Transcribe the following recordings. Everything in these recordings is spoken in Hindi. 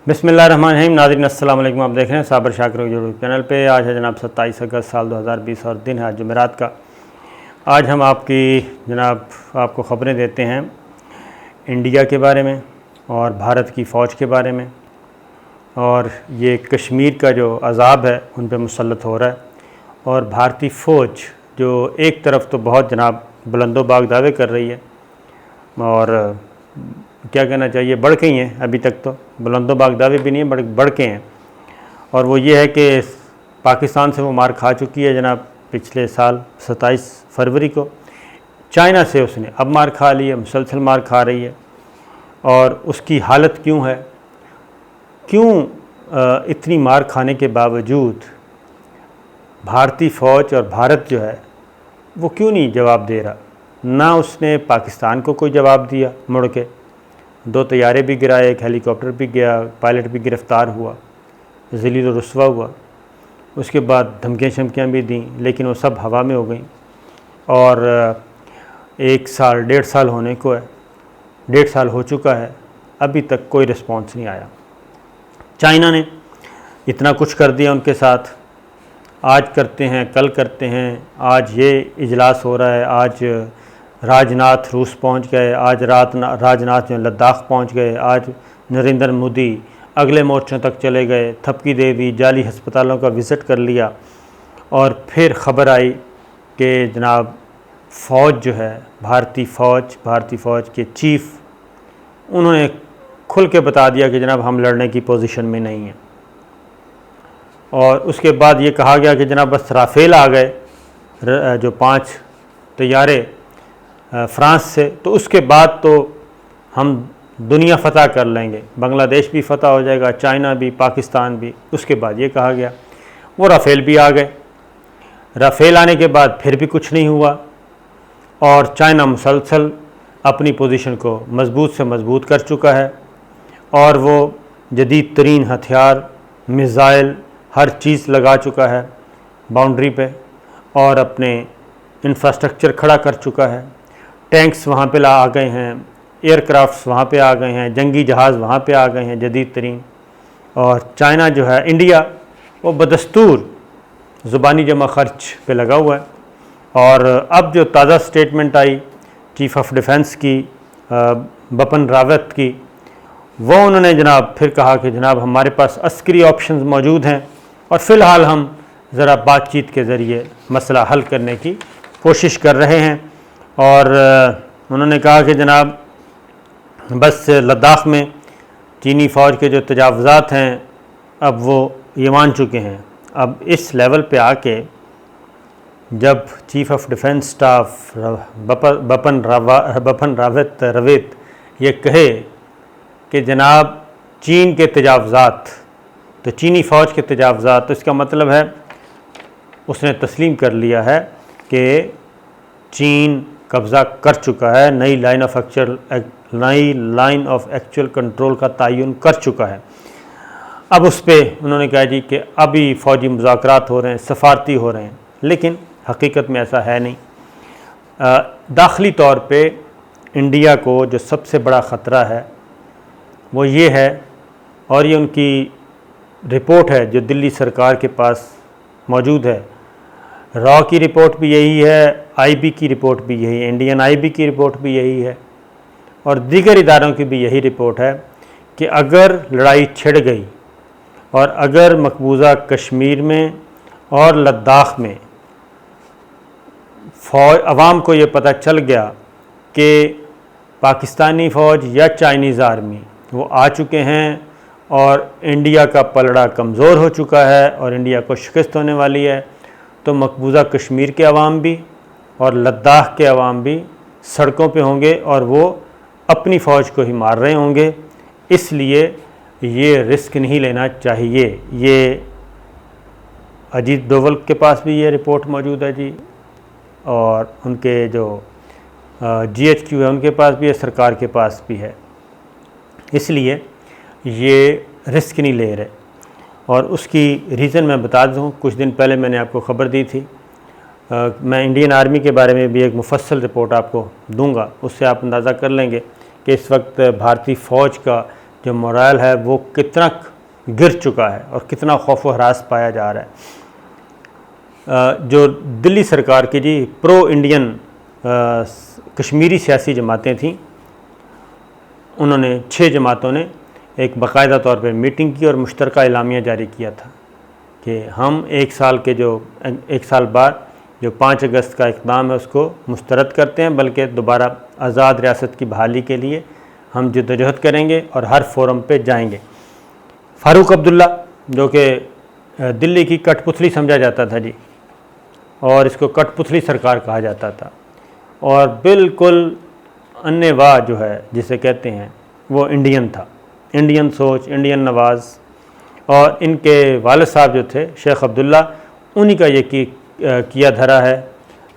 बिस्मिल्लाहिर्रहमानिर्रहीम। नाज़रीन अस्सलाम वालेकुम। आप देख रहे हैं साबर शाकिर यूट्यूब चैनल पे। आज है जनाब 27 अगस्त साल 2020 और दिन है आज जुमेरात का। आज हम आपको ख़बरें देते हैं इंडिया के बारे में और भारत की फ़ौज के बारे में, और ये कश्मीर का जो अज़ाब है उन पे मुसल्लत हो रहा है। और भारतीय फ़ौज जो एक तरफ तो बहुत जनाब बुलंदोबाग दावे कर रही है, और क्या कहना चाहिए, बढ़ के ही हैं। अभी तक तो बुलंदोबाग दावे भी नहीं है, बढ़ के हैं। और वो ये है कि पाकिस्तान से वो मार खा चुकी है जनाब पिछले साल 27 फरवरी को। चाइना से उसने अब मार खा ली है, मुसलसल मार खा रही है। और उसकी हालत क्यों है, क्यों इतनी मार खाने के बावजूद भारतीय फ़ौज और भारत जो है वो क्यों नहीं जवाब दे रहा। ना उसने पाकिस्तान को कोई जवाब दिया, मुड़ के 2 तैयारे भी गिराए, एक हेलीकॉप्टर भी गया, पायलट भी गिरफ़्तार हुआ, ज़लील व रुस्वा हुआ। उसके बाद धमकियाँ शमकियाँ भी दी, लेकिन वो सब हवा में हो गई। और 1 साल 1.5 साल होने को है, 1.5 साल हो चुका है, अभी तक कोई रिस्पॉन्स नहीं आया। चाइना ने इतना कुछ कर दिया उनके साथ, आज करते हैं कल करते हैं, आज ये इजलास हो रहा है, आज राजनाथ रूस पहुंच गए, आज राजनाथ जो लद्दाख पहुंच गए, आज नरेंद्र मोदी अगले मोर्चों तक चले गए, थपकी दे दी, जाली हस्पतालों का विज़िट कर लिया। और फिर ख़बर आई कि जनाब फ़ौज जो है, भारतीय फ़ौज के चीफ़, उन्होंने खुल के बता दिया कि जनाब हम लड़ने की पोजीशन में नहीं हैं। और उसके बाद ये कहा गया कि जनाब बस राफ़ेल आ गए, जो 5 तैयारे फ्रांस से, तो उसके बाद तो हम दुनिया फ़तह कर लेंगे, बांग्लादेश भी फ़तह हो जाएगा, चाइना भी, पाकिस्तान भी। उसके बाद ये कहा गया, वो राफ़ेल भी आ गए। राफ़ेल आने के बाद फिर भी कुछ नहीं हुआ, और चाइना मुसलसल अपनी पोजीशन को मज़बूत से मज़बूत कर चुका है। और वो जदीद तरीन हथियार, मिज़ाइल, हर चीज़ लगा चुका है बाउंड्री पे, और अपने इंफ्रास्ट्रक्चर खड़ा कर चुका है। टैंक्स वहाँ पे आ गए हैं, एयरक्राफ्ट्स वहाँ पे आ गए हैं, जंगी जहाज़ वहाँ पे आ गए हैं जदीद तरीन। और चाइना जो है, इंडिया वो बदस्तूर ज़ुबानी जमा खर्च पे लगा हुआ है। और अब जो ताज़ा statement I chief of defence की, बपन रावत की, वो उन्होंने जनाब फिर कहा कि जनाब हमारे पास अस्करी ऑप्शंस मौजूद हैं, और फ़िलहाल हम ज़रा बातचीत के ज़रिए मसला हल करने की कोशिश कर रहे हैं। और उन्होंने कहा कि जनाब बस लद्दाख में चीनी फ़ौज के जो तजावुज़ात हैं अब वो ये मान चुके हैं। अब इस लेवल पे आके जब chief of defence staff Bipin Rawat ये कहे कि जनाब चीन के तजावुज़ात, तो चीनी फ़ौज के तजावुज़ात, तो इसका मतलब है उसने तस्लीम कर लिया है कि चीन कब्ज़ा कर चुका है, नई लाइन ऑफ एक्चुअल कंट्रोल का तयन कर चुका है। अब उस पर उन्होंने कहा जी कि अभी फ़ौजी मुज़ाकरात हो रहे हैं, सफ़ारती हो रहे हैं, लेकिन हकीकत में ऐसा है नहीं। दाखिली तौर पे इंडिया को जो सबसे बड़ा ख़तरा है वो ये है, और ये उनकी रिपोर्ट है जो दिल्ली सरकार के पास मौजूद है। रॉ की रिपोर्ट भी यही है, आईबी की रिपोर्ट भी यही है, इंडियन आईबी की रिपोर्ट भी यही है, और दीगर इदारों की भी यही रिपोर्ट है कि अगर लड़ाई छिड़ गई और अगर मकबूजा कश्मीर में और लद्दाख में अवाम को ये पता चल गया कि पाकिस्तानी फ़ौज या चाइनीज़ आर्मी वो आ चुके हैं और इंडिया का पलड़ा कमज़ोर हो चुका है और इंडिया को शिकस्त होने वाली है, तो मकबूजा कश्मीर के अवाम भी और लद्दाख के अवाम भी सड़कों पे होंगे और वो अपनी फ़ौज को ही मार रहे होंगे। इसलिए ये रिस्क नहीं लेना चाहिए। ये अजीत डोवल के पास भी ये रिपोर्ट मौजूद है जी, और उनके जो GHQ है उनके पास भी है, सरकार के पास भी है। इसलिए ये रिस्क नहीं ले रहे। और उसकी रीज़न मैं बता दूँ, कुछ दिन पहले मैंने आपको ख़बर दी थी, मैं इंडियन आर्मी के बारे में भी एक मुफस्सल रिपोर्ट आपको दूंगा, उससे आप अंदाज़ा कर लेंगे कि इस वक्त भारतीय फ़ौज का जो मोरल है वो कितना गिर चुका है और कितना खौफ व हरास पाया जा रहा है। जो दिल्ली सरकार की जी प्रो इंडियन कश्मीरी सियासी जमातें थीं, उन्होंने 6 जमातों ने एक बाकायदा तौर पर मीटिंग की और मुश्तरका एलामिया जारी किया था कि हम एक साल बाद जो 5 अगस्त का इक़दाम है उसको मुस्तरद करते हैं, बल्कि दोबारा आज़ाद रियासत की बहाली के लिए हम जद्दोजहद करेंगे और हर फोरम पे जाएंगे। फ़ारूक अब्दुल्ला जो कि दिल्ली की कठपुतली समझा जाता था जी, और इसको कठपुतली सरकार कहा जाता था, और बिल्कुल अन्नेवाह जो है जिसे कहते हैं वो इंडियन था, इंडियन सोच, इंडियन नवाज़। और इनके वालिद साहब जो थे शेख अब्दुल्ला, उन्हीं का ये किया धरा है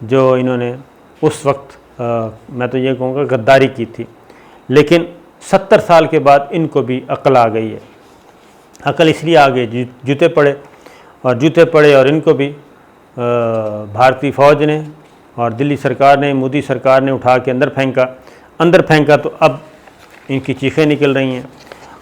जो इन्होंने उस वक्त मैं तो ये कहूँगा गद्दारी की थी। लेकिन 70 साल के बाद इनको भी अक्ल आ गई है। अक्ल इसलिए आ गई, जूते पड़े और इनको भी भारतीय फ़ौज ने और दिल्ली सरकार ने, मोदी सरकार ने उठा के अंदर फेंका तो अब इनकी चीखें निकल रही हैं।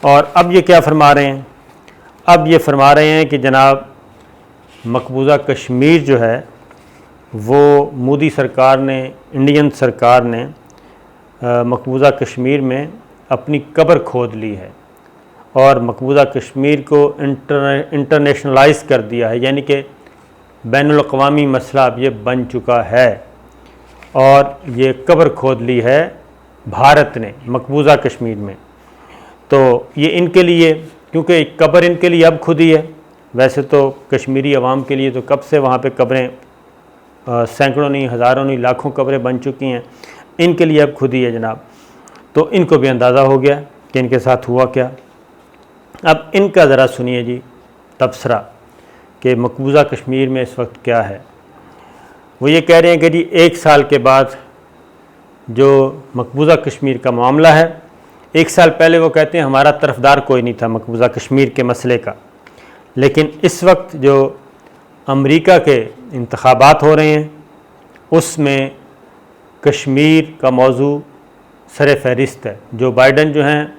और अब ये क्या फरमा रहे हैं? अब ये फरमा रहे हैं कि जनाब मकबूजा कश्मीर जो है वो मोदी सरकार ने, इंडियन सरकार ने मकबूजा कश्मीर में अपनी कब्र खोद ली है और मकबूजा कश्मीर को इंटरनेशनलाइज कर दिया है, यानी कि बैनुल अक़वामी मसला अब ये बन चुका है और ये कब्र खोद ली है भारत ने मकबूजा कश्मीर में। तो ये इनके लिए, क्योंकि कब्र इनके लिए अब खुद ही है, वैसे तो कश्मीरी अवाम के लिए तो कब से वहाँ पे कब्रें सैकड़ों नहीं, हज़ारों नहीं, लाखों कब्रें बन चुकी हैं, इनके लिए अब खुद ही है जनाब। तो इनको भी अंदाज़ा हो गया कि इनके साथ हुआ क्या। अब इनका ज़रा सुनिए जी तबसरा कि मकबूजा कश्मीर में इस वक्त क्या है। वो ये कह रहे हैं कि जी 1 साल के बाद जो मकबूजा कश्मीर का मामला है, 1 साल पहले वो कहते हैं हमारा तरफदार कोई नहीं था मकबूजा कश्मीर के मसले का, लेकिन इस वक्त जो अमेरिका के इंतखाबात हो रहे हैं उसमें कश्मीर का मौजू सर फहरिस्त है। जो बाइडन जो हैं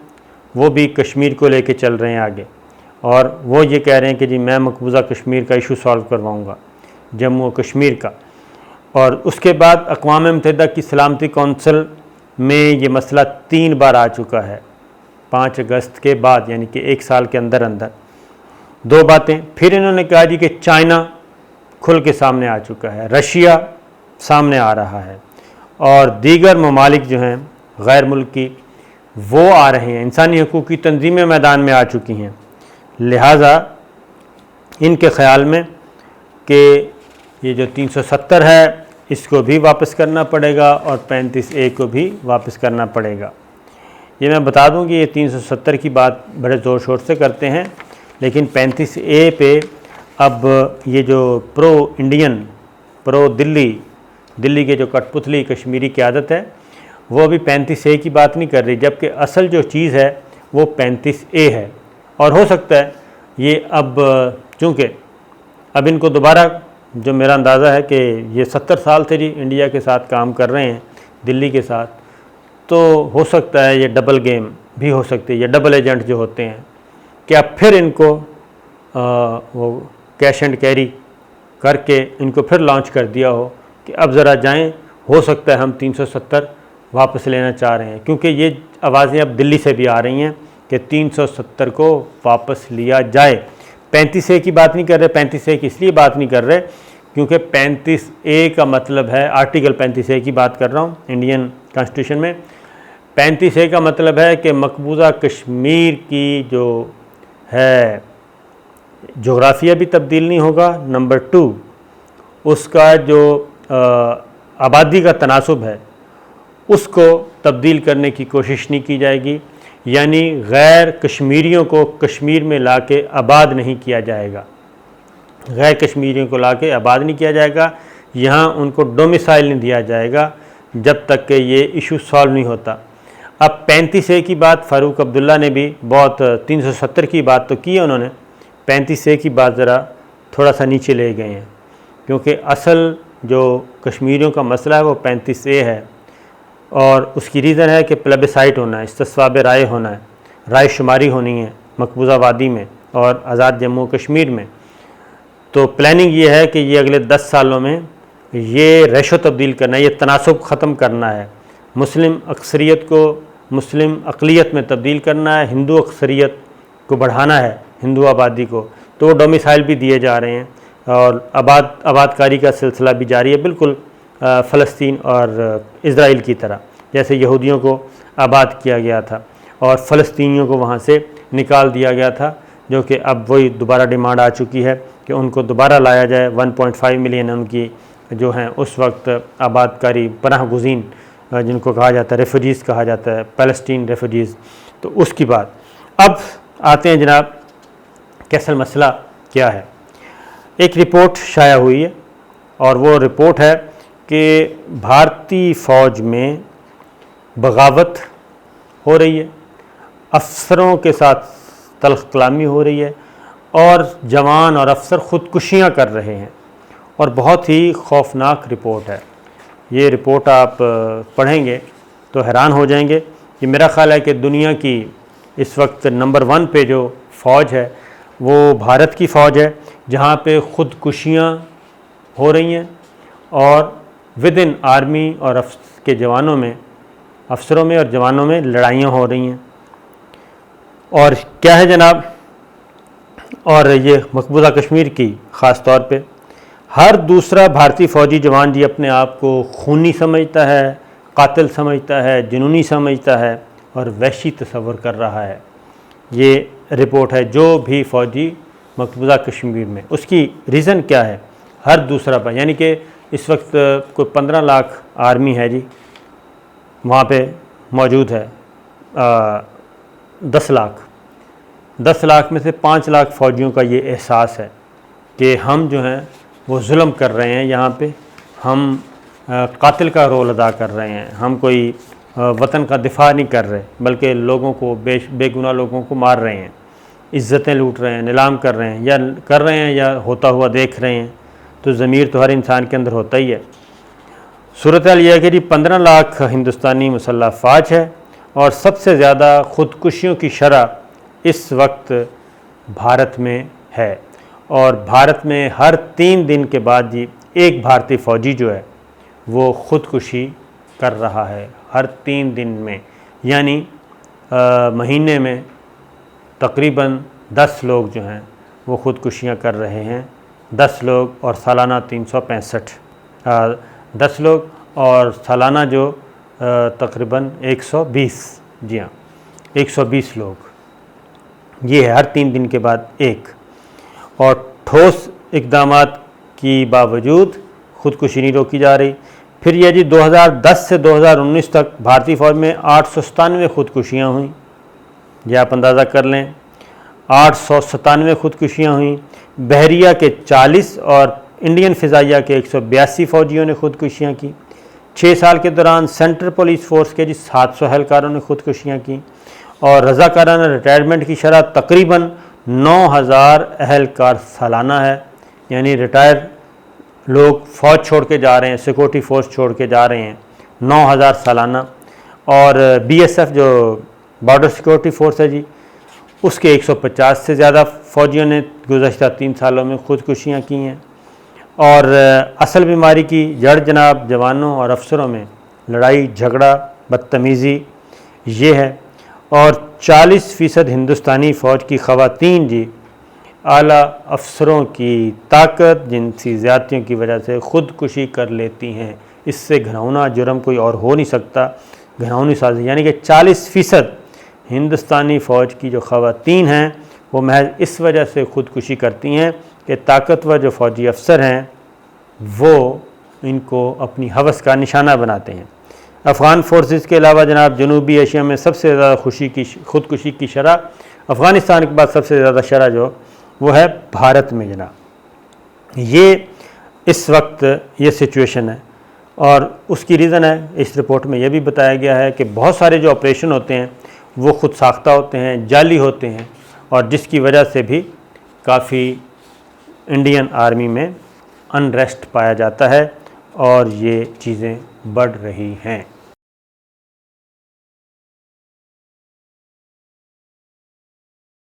वो भी कश्मीर को लेके चल रहे हैं आगे, और वो ये कह रहे हैं कि जी मैं मकबूजा कश्मीर का इशू सॉल्व करवाऊँगा, जम्मू और कश्मीर का। और उसके बाद अक़वाम मुत्तहिदा की सलामती कौंसिल में ये मसला 3 बार आ चुका है 5 अगस्त के बाद, यानी कि 1 साल के अंदर 2 बातें। फिर इन्होंने कहा जी कि चाइना खुल के सामने आ चुका है, रशिया सामने आ रहा है, और दीगर ममालिक जो हैं गैर मुल्की वो आ रहे हैं, इंसानी हकूक़ की तंजीमें मैदान में आ चुकी हैं। लिहाजा इनके ख़्याल में कि ये जो 370 है इसको भी वापस करना पड़ेगा और 35A को भी वापस करना पड़ेगा। ये मैं बता दूं कि ये 370 की बात बड़े ज़ोर शोर से करते हैं, लेकिन 35A पे अब ये जो प्रो इंडियन, प्रो दिल्ली के जो कठपुतली कश्मीरी क़यादत है वो अभी 35A की बात नहीं कर रही, जबकि असल जो चीज़ है वो 35A है। और हो सकता है ये अब चूँकि अब इनको दोबारा, जो मेरा अंदाज़ा है कि ये 70 साल से जी इंडिया के साथ काम कर रहे हैं, दिल्ली के साथ, तो हो सकता है ये डबल गेम भी हो सकती है, ये डबल एजेंट जो होते हैं, कि अब फिर इनको वो कैश एंड कैरी करके इनको फिर लॉन्च कर दिया हो कि अब ज़रा जाएं, हो सकता है हम 370 वापस लेना चाह रहे हैं, क्योंकि ये आवाज़ें अब दिल्ली से भी आ रही हैं कि 370 को वापस लिया जाए। 35A की बात नहीं कर रहे, 35A की इसलिए बात नहीं कर रहे क्योंकि 35A का मतलब है, आर्टिकल 35A की बात कर रहा हूँ इंडियन कॉन्स्टिट्यूशन में, 35A का मतलब है कि मकबूजा कश्मीर की जो है जोग्राफिया भी तब्दील नहीं होगा, नंबर 2 उसका जो आबादी का तनासुब है उसको तब्दील करने की कोशिश नहीं की जाएगी, यानी गैर कश्मीरियों को कश्मीर में लाके आबाद नहीं किया जाएगा, गैर कश्मीरियों को लाके आबाद नहीं किया जाएगा, यहाँ उनको डोमिसाइल नहीं दिया जाएगा जब तक कि ये इशू सॉल्व नहीं होता। अब 35A की बात फ़ारूक अब्दुल्ला ने भी बहुत 370 की बात तो की है उन्होंने, 35A की बात ज़रा थोड़ा सा नीचे ले गए हैं, क्योंकि असल जो कश्मीरियों का मसला है वो 35A है, और उसकी रीज़न है कि प्लेबिसाइट होना है, इस्तिस्वाब राय होना है, रायशुमारी होनी है मकबूजा वादी में और आज़ाद जम्मू कश्मीर में, तो प्लानिंग ये है कि ये अगले 10 सालों में ये रेशो तब्दील करना है, ये तनासुब ख़त्म करना है, मुस्लिम अक्सरियत को मुस्लिम अक़लियत में तब्दील करना है, हिंदू अक्सरियत को बढ़ाना है, हिंदू आबादी को, तो वो डोमिसाइल भी दिए जा रहे हैं और आबादकारी का सिलसिला भी जारी है, बिल्कुल फ़लस्तीन और इज़राइल की तरह, जैसे यहूदियों को आबाद किया गया था और फ़लस्तीनियों को वहाँ से निकाल दिया गया था, जो कि अब वही दोबारा डिमांड आ चुकी है कि उनको दोबारा लाया जाए। 1.5 मिलियन उनकी जो हैं उस वक्त आबादकारी पनाह गुज़ीन जिनको कहा जाता है, रेफ्यूजीज़ कहा जाता है, फ़लस्तीन रेफ्यूजीज़। तो उसकी बात अब आते हैं जनाब, कैसल मसला क्या है। एक रिपोर्ट शाया हुई है और वो रिपोर्ट है कि भारतीय फ़ौज में बगावत हो रही है, अफसरों के साथ तल्ख़ कलामी हो रही है और जवान और अफसर ख़ुदकुशियाँ कर रहे हैं और बहुत ही खौफनाक रिपोर्ट है। ये रिपोर्ट आप पढ़ेंगे तो हैरान हो जाएंगे कि मेरा ख़्याल है कि दुनिया की इस वक्त नंबर 1 पे जो फ़ौज है वो भारत की फ़ौज है, जहाँ पे ख़ुदकुशियाँ हो रही हैं और विद इन आर्मी और के जवानों में, अफसरों में और जवानों में लड़ाइयाँ हो रही हैं। और क्या है जनाब, और ये मकबूजा कश्मीर की ख़ास तौर पे हर दूसरा भारतीय फ़ौजी जवान जी अपने आप को खूनी समझता है, कातिल समझता है, जुनूनी समझता है और वहशी तस्वर कर रहा है। ये रिपोर्ट है जो भी फ़ौजी मकबूजा कश्मीर में, उसकी रीज़न क्या है, हर दूसरा पर, यानी कि इस वक्त कोई 15 लाख आर्मी है जी वहाँ पे मौजूद है, 10 लाख में से 5 लाख फ़ौजियों का ये एहसास है कि हम जो हैं वो जुल्म कर रहे हैं, यहाँ पे हम कातिल का रोल अदा कर रहे हैं, हम कोई वतन का दिफा नहीं कर रहे बल्कि लोगों को बेगुनाह लोगों को मार रहे हैं, इज़्ज़तें लूट रहे हैं, नीलाम कर रहे हैं या होता हुआ देख रहे हैं। तो ज़मीर तो हर इंसान के अंदर होता ही है। सूरत हाल यह है कि जी 15 लाख हिंदुस्तानी मुसल्लह फ़ौज है और सबसे ज़्यादा ख़ुदकुशियों की शरह इस वक्त भारत में है और भारत में हर 3 दिन के बाद जी एक भारतीय फ़ौजी जो है वो ख़ुदकुशी कर रहा है, हर 3 दिन में, यानी महीने में तकरीबन 10 लोग जो हैं वो ख़ुदकुशियाँ कर रहे हैं, 10 लोग और सालाना 365, 10 लोग और सालाना जो तकरीबन 120, जी हाँ 120 लोग, ये है हर 3 दिन के बाद एक। और ठोस इक़दामात की बावजूद ख़ुदकुशी नहीं रोकी जा रही। फिर यह जी 2010 से 2019 तक भारतीय फ़ौज में 897 ख़ुदकुशियाँ हुई, ये आप अंदाज़ा कर लें, 897 ख़ुदकुशियाँ हुई। बहरिया के 40 और इंडियन फ़िज़ाइया के 182 फ़ौजियों ने ख़ुदकुशियाँ की। 6 साल के दौरान सेंट्रल पुलिस फ़ोर्स के जी 700 एहलकारों ने ख़ुदकुशियाँ की और रज़ाकाराना रिटायरमेंट की शरह तकरीबन 9000 एहलकार सालाना है, यानी रिटायर लोग फ़ौज छोड़ के जा रहे हैं, सिक्योरिटी फ़ोर्स छोड़ के जा रहे हैं, 9000 सालाना। और BSF जो बॉर्डर सिक्योरिटी फ़ोर्स है जी, उसके 150 से ज़्यादा फ़ौजियों ने गुज़श्ता 3 सालों में ख़ुदकुशियाँ की हैं। और असल बीमारी की जड़ जनाब जवानों और अफसरों में लड़ाई झगड़ा बदतमीज़ी ये है। और 40% हिंदुस्तानी फ़ौज की ख़वातीन जी आला अफसरों की ताकत जिनसी ज़्यादतियों की वजह से ख़ुदकुशी कर लेती हैं। इससे घिनौना जुर्म कोई और हो नहीं सकता, घिनौनी साज़ी, यानी कि 40% हिंदुस्तानी फ़ौज की जो ख़वातीन हैं वो महज इस वजह से ख़ुदकुशी करती हैं कि ताकतवर जो फ़ौजी अफसर हैं वो इनको अपनी हवस का निशाना बनाते हैं। अफ़गान फोर्सेस के अलावा जनाब जनूबी एशिया में सबसे ज़्यादा ख़ुदकुशी की शरह अफ़गानिस्तान के बाद सबसे ज़्यादा शरह जो वो है भारत में जनाब। ये इस वक्त ये सिचुएशन है और उसकी रीज़न है, इस रिपोर्ट में यह भी बताया गया है कि बहुत सारे जो ऑपरेशन होते हैं वो ख़ुद साख्ता होते हैं, जाली होते हैं और जिसकी वजह से भी काफ़ी इंडियन आर्मी में अनरेस्ट पाया जाता है और ये चीज़ें बढ़ रही हैं।